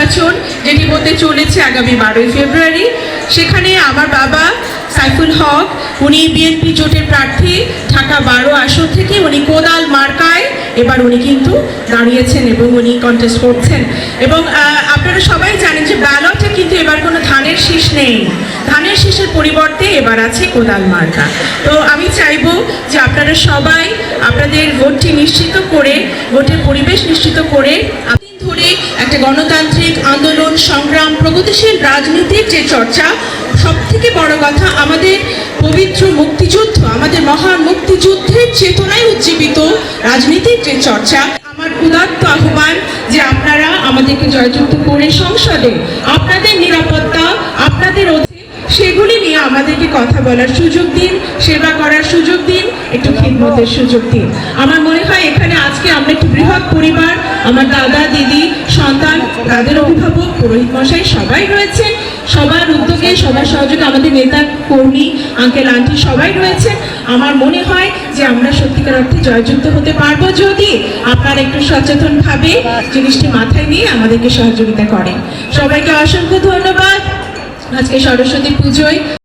নির্বাচন যেটি হতে চলেছে আগামী 12ই ফেব্রুয়ারি। সেখানে আমার বাবা সাইফুল হক, উনি বিএনপি জোটের প্রার্থী, ঢাকা 12 আসন থেকে উনি কোদাল মার্কায় এবার উনি কিন্তু দাঁড়িয়েছেন এবং উনি কন্টেস্ট করছেন। এবং আপনারা সবাই জানেন যে ব্যালটে কিন্তু এবার কোনো ধানের শীষ নেই, ধানের শীষের পরিবর্তে এবার আছে কোদাল মার্কা। তো আমি চাইবো যে আপনারা সবাই আপনাদের ভোটটি নিশ্চিত করে, ভোটের পরিবেশ নিশ্চিত করে ধরে একটা গণতান্ত্রিক আন্দোলন, সংগ্রাম, প্রগতিশীল রাজনীতির যে চর্চা, সব থেকে বড় কথা আমাদের পবিত্র মুক্তিযুদ্ধ, আমাদের মহান মুক্তিযুদ্ধের চেতনায় উজ্জীবিত রাজনীতির যে চর্চা, আমার উদাত্ত আহ্বান যে আপনারা আমাদেরকে জয়যুক্ত করে সংসদে আপনাদের নিরাপত্তা, আপনাদের সেগুলি নিয়ে আমাদেরকে কথা বলার সুযোগ দিন, সেবা করার সুযোগ দিন, একটু খিদমতের সুযোগ দিন। আমার মনে হয় এখানে আজকে আমরা একটি বৃহৎ পরিবার, আমার দাদা, দিদি, সন্তান, তাদের অভিভাবক, পুরোহিত মশাই সবাই রয়েছেন। সবার উদ্যোগে, সবার সহযোগে আমাদের নেতা কর্মী, আঙ্কেল আন্টি সবাই রয়েছেন। আমার মনে হয় যে আমরা সত্যিকার অর্থে জয়যুক্ত হতে পারবো যদি আপনারা একটু সচেতনভাবে জিনিসটি মাথায় নিয়ে আমাদেরকে সহযোগিতা করেন। সবাইকে অসংখ্য ধন্যবাদ। আজকে সরস্বতী পুজোয়